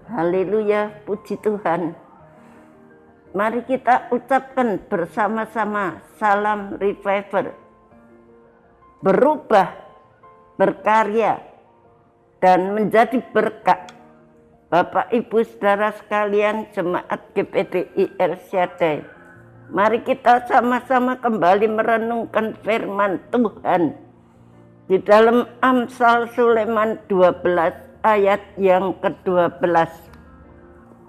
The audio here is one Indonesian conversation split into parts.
Haleluya, puji Tuhan. Mari kita ucapkan bersama-sama salam reviver. Berubah, berkarya, dan menjadi berkat. Bapak, Ibu, Saudara sekalian, Jemaat GPDI El Shaddai. Mari kita sama-sama kembali merenungkan firman Tuhan di dalam Amsal Sulaiman 12 ayat yang ke-12.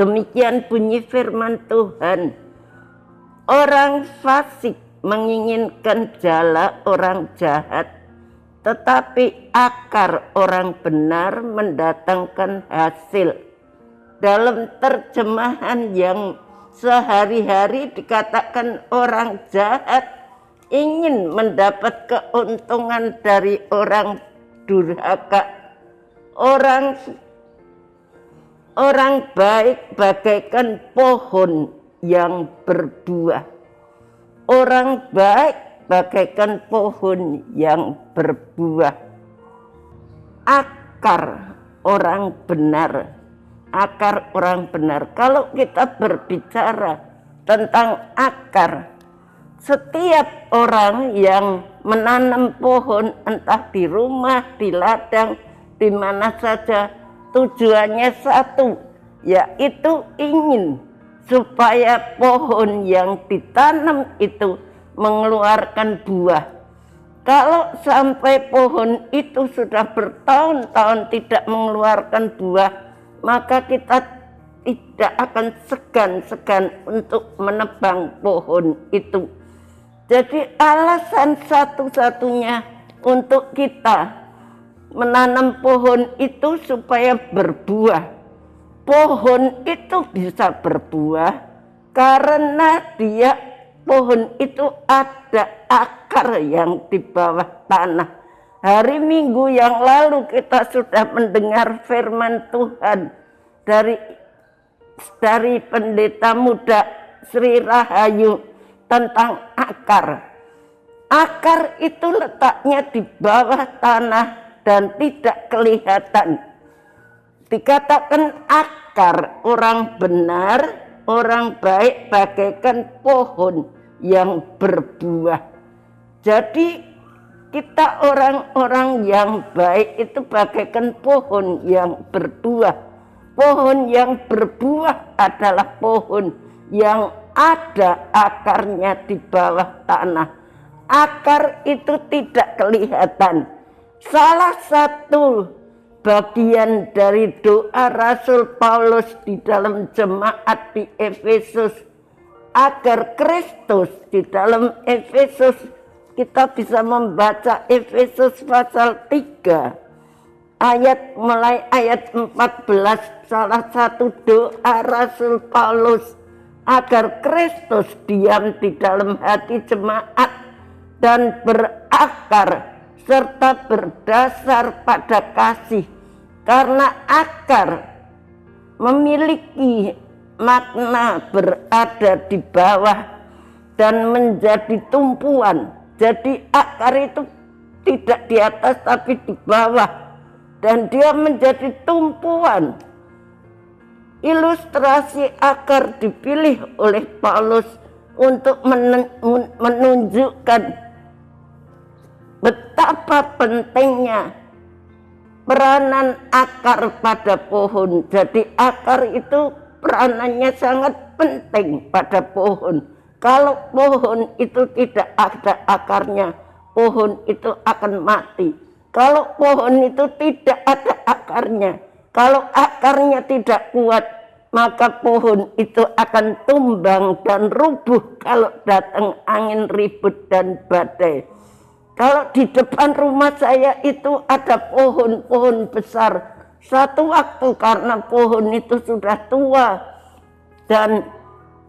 Demikian bunyi firman Tuhan. Orang fasik menginginkan jala orang jahat, tetapi akar orang benar mendatangkan hasil. Dalam terjemahan yang sehari-hari dikatakan orang jahat ingin mendapat keuntungan dari orang durhaka. Orang baik bagaikan pohon yang berbuah. Orang baik bagaikan pohon yang berbuah. Akar orang benar. Akar orang benar. Kalau kita berbicara tentang akar, setiap orang yang menanam pohon, entah di rumah, di ladang, di mana saja, tujuannya satu, yaitu ingin supaya pohon yang ditanam itu mengeluarkan buah. Kalau sampai pohon itu sudah bertahun-tahun tidak mengeluarkan buah, maka kita tidak akan segan-segan untuk menebang pohon itu. Jadi alasan satu-satunya untuk kita menanam pohon itu supaya berbuah. Pohon itu bisa berbuah karena pohon itu ada akar yang di bawah tanah. Hari Minggu yang lalu kita sudah mendengar firman Tuhan dari pendeta muda Sri Rahayu tentang akar. Akar itu letaknya di bawah tanah dan tidak kelihatan. Dikatakan akar orang benar, orang baik bagaikan pohon yang berbuah. Jadi kita orang-orang yang baik itu bagaikan pohon yang berbuah. Pohon yang berbuah adalah pohon yang ada akarnya di bawah tanah. Akar itu tidak kelihatan. Salah satu bagian dari doa Rasul Paulus di dalam jemaat di Efesus agar Kristus di dalam Efesus, kita bisa membaca Efesus pasal 3 mulai ayat 14, salah satu doa Rasul Paulus agar Kristus diam di dalam hati jemaat dan berakar serta berdasar pada kasih. Karena akar memiliki makna berada di bawah dan menjadi tumpuan. Jadi akar itu tidak di atas tapi di bawah dan dia menjadi tumpuan. Ilustrasi akar dipilih oleh Paulus untuk menunjukkan betapa pentingnya peranan akar pada pohon. Jadi akar itu peranannya sangat penting pada pohon. Kalau pohon itu tidak ada akarnya, pohon itu akan mati. Kalau pohon itu tidak ada akarnya, kalau akarnya tidak kuat, maka pohon itu akan tumbang dan rubuh kalau datang angin ribut dan badai. Kalau di depan rumah saya itu ada pohon-pohon besar. Satu waktu karena pohon itu sudah tua dan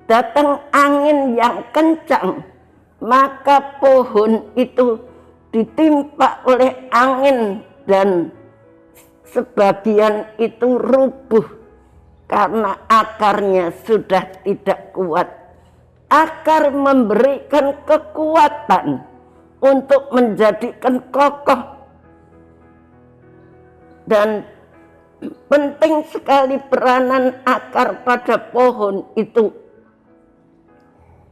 datang angin yang kencang, maka pohon itu ditimpa oleh angin dan sebagian itu rubuh karena akarnya sudah tidak kuat. Akar memberikan kekuatan untuk menjadikan kokoh dan penting sekali peranan akar pada pohon itu.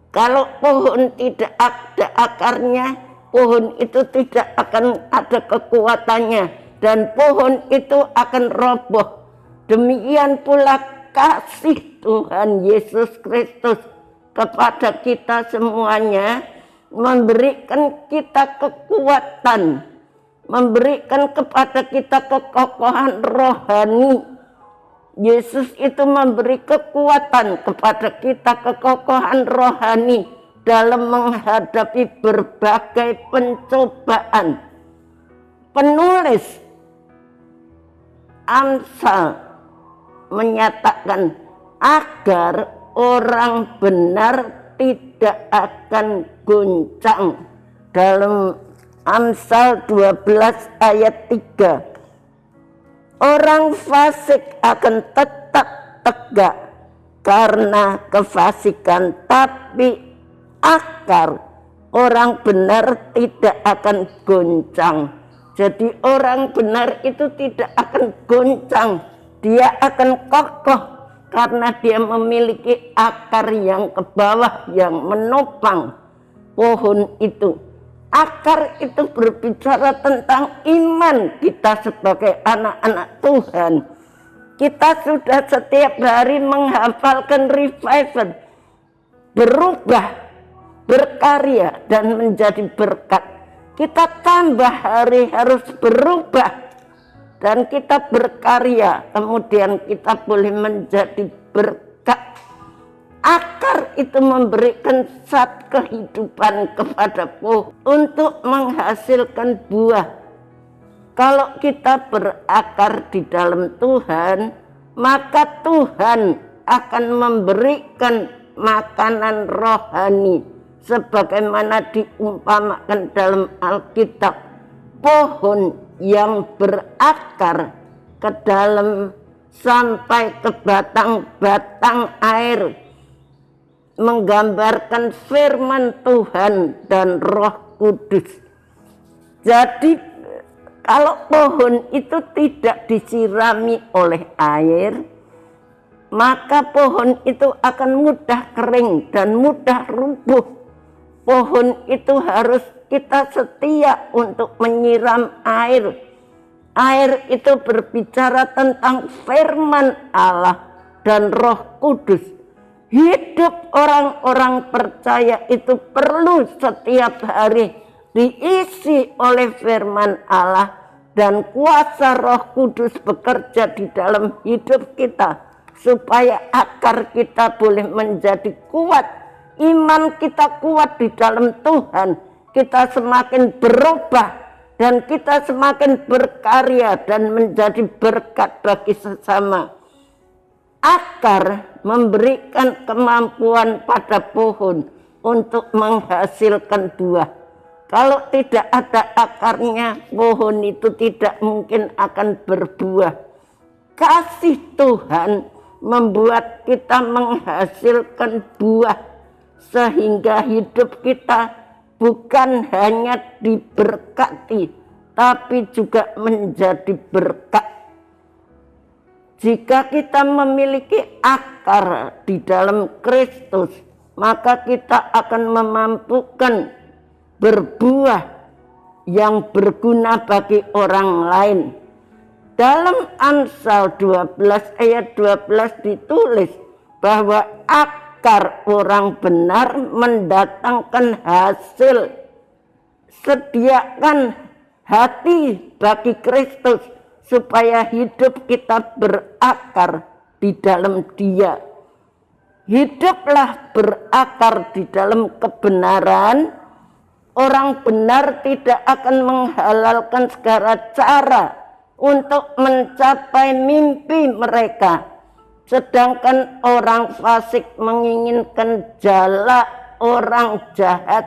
Kalau pohon tidak ada akarnya, pohon itu tidak akan ada kekuatannya dan pohon itu akan roboh. Demikian pula kasih Tuhan Yesus Kristus kepada kita semuanya memberikan kita kekuatan, memberikan kepada kita kekokohan rohani. Yesus itu memberi kekuatan kepada kita, kekokohan rohani dalam menghadapi berbagai pencobaan. Penulis Amsal menyatakan agar orang benar tidak akan goncang dalam Amsal 12 ayat 3. Orang fasik akan tetap tegak karena kefasikan, tapi akar orang benar tidak akan goncang. Jadi orang benar itu tidak akan goncang, dia akan kokoh karena dia memiliki akar yang ke bawah yang menopang pohon itu. Akar itu berbicara tentang iman kita sebagai anak-anak Tuhan. Kita sudah setiap hari menghafalkan revival, berubah, berkarya dan menjadi berkat. Kita tambah hari harus berubah dan kita berkarya, kemudian kita boleh menjadi berkat. Akar itu memberikan zat kehidupan kepada pohon untuk menghasilkan buah. Kalau kita berakar di dalam Tuhan, maka Tuhan akan memberikan makanan rohani sebagaimana diumpamakan dalam Alkitab. Pohon yang berakar ke dalam sampai ke batang-batang air menggambarkan firman Tuhan dan Roh Kudus. Jadi kalau pohon itu tidak disirami oleh air, maka pohon itu akan mudah kering dan mudah rubuh. Pohon itu harus kita setia untuk menyiram air. Air itu berbicara tentang firman Allah dan Roh Kudus. Hidup orang-orang percaya itu perlu setiap hari diisi oleh firman Allah dan kuasa Roh Kudus bekerja di dalam hidup kita supaya akar kita boleh menjadi kuat, iman kita kuat di dalam Tuhan, kita semakin berubah dan kita semakin berkarya dan menjadi berkat bagi sesama. Akar memberikan kemampuan pada pohon untuk menghasilkan buah. Kalau tidak ada akarnya, pohon itu tidak mungkin akan berbuah. Kasih Tuhan membuat kita menghasilkan buah, sehingga hidup kita bukan hanya diberkati, tapi juga menjadi berkat. Jika kita memiliki akar di dalam Kristus, maka kita akan memampukan berbuah yang berguna bagi orang lain. Dalam Amsal 12 ayat 12 ditulis bahwa akar orang benar mendatangkan hasil. Sediakan hati bagi Kristus supaya hidup kita berakar di dalam Dia. Hiduplah berakar di dalam kebenaran. Orang benar tidak akan menghalalkan segala cara untuk mencapai mimpi mereka. Sedangkan orang fasik menginginkan jala orang jahat.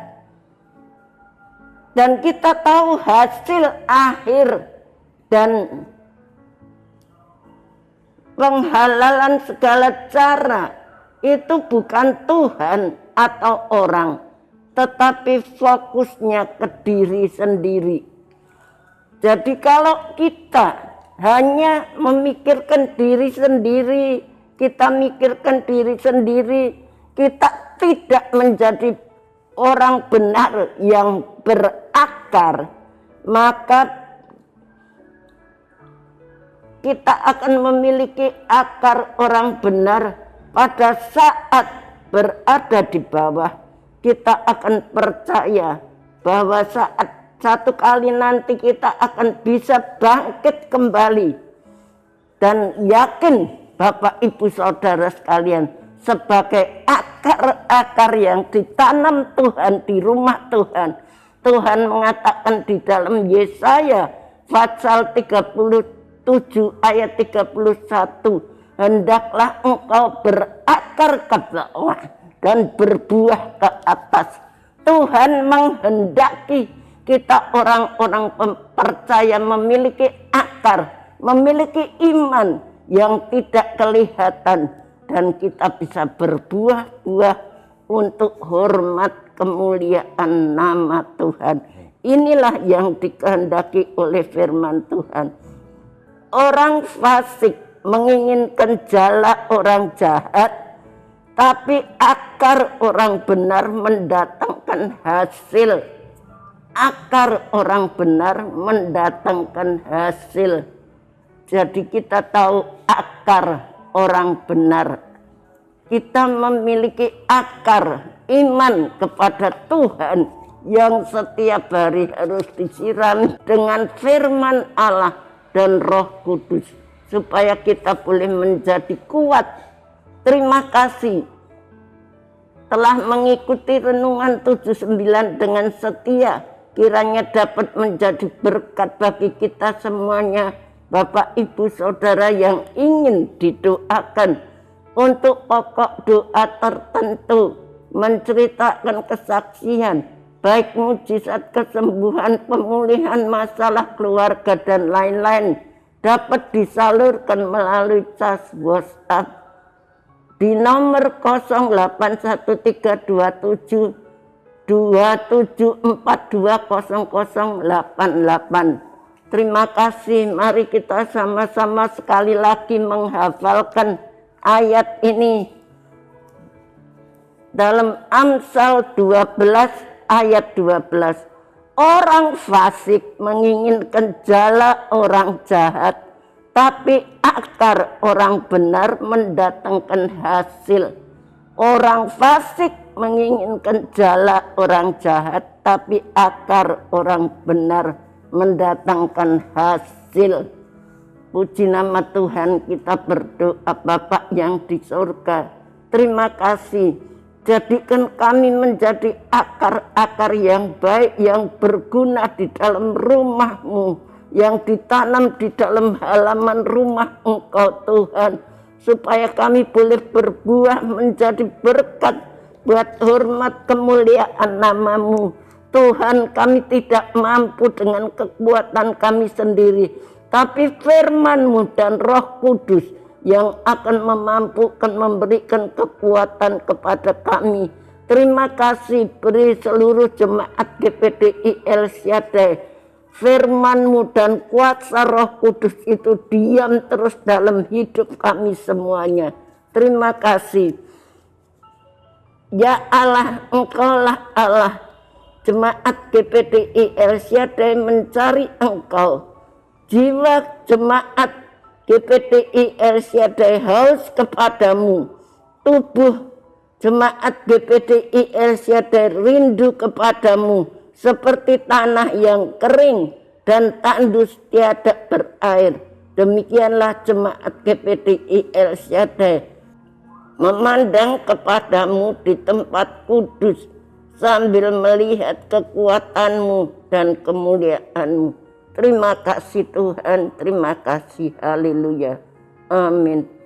Dan kita tahu hasil akhir dan penghalalan segala cara itu bukan Tuhan atau orang, tetapi fokusnya ke diri sendiri. Jadi kalau kita hanya memikirkan diri sendiri, kita mikirkan diri sendiri, kita tidak menjadi orang benar yang berakar, maka kita akan memiliki akar orang benar. Pada saat berada di bawah, kita akan percaya bahwa saat satu kali nanti kita akan bisa bangkit kembali. Dan yakin Bapak Ibu Saudara sekalian, sebagai akar-akar yang ditanam Tuhan di rumah Tuhan, Tuhan mengatakan di dalam Yesaya pasal 37 ayat 31, hendaklah engkau berakar ke bawah dan berbuah ke atas. Tuhan menghendaki kita orang-orang percaya memiliki akar, memiliki iman yang tidak kelihatan, dan kita bisa berbuah-buah untuk hormat kemuliaan nama Tuhan. Inilah yang dikehendaki oleh firman Tuhan. Orang fasik menginginkan jala orang jahat, tapi akar orang benar mendatangkan hasil. Akar orang benar mendatangkan hasil. Jadi kita tahu akar orang benar. Kita memiliki akar iman kepada Tuhan yang setiap hari harus disirami dengan firman Allah dan Roh Kudus, supaya kita boleh menjadi kuat. Terima kasih telah mengikuti renungan 79 dengan setia. Kiranya dapat menjadi berkat bagi kita semuanya. Bapak Ibu Saudara yang ingin didoakan untuk pokok doa tertentu, menceritakan kesaksian, baik mujizat kesembuhan, pemulihan masalah keluarga dan lain-lain, dapat disalurkan melalui cas WhatsApp di nomor 08132727420088. Terima kasih. Mari kita sama-sama sekali lagi menghafalkan ayat ini dalam Amsal 12 ayat 12. Orang fasik menginginkan jala orang jahat, tapi akar orang benar mendatangkan hasil. Orang fasik menginginkan jala orang jahat, tapi akar orang benar mendatangkan hasil. Puji nama Tuhan, kita berdoa. Bapa yang di surga, terima kasih. Jadikan kami menjadi akar-akar yang baik, yang berguna di dalam rumah-Mu, yang ditanam di dalam halaman rumah Engkau Tuhan, supaya kami boleh berbuah menjadi berkat buat hormat kemuliaan nama-Mu. Tuhan, kami tidak mampu dengan kekuatan kami sendiri, tapi firman-Mu dan Roh Kudus yang akan memampukan, memberikan kekuatan kepada kami. Terima kasih. Beri seluruh jemaat GPDI El Shaddai firman-Mu dan kuasa Roh Kudus itu diam terus dalam hidup kami semuanya. Terima kasih. Ya Allah, Engkaulah Allah. Jemaat GPDI El Shaddai mencari Engkau. Jiwa jemaat GPDI El Shaddai haus kepadamu. Tubuh jemaat GPDI El Shaddai rindu kepadamu, seperti tanah yang kering dan tandus tiada berair. Demikianlah jemaat GPDI El Shaddai memandang kepadamu di tempat kudus, sambil melihat kekuatan-Mu dan kemuliaan-Mu. Terima kasih Tuhan, terima kasih. Haleluya. Amin.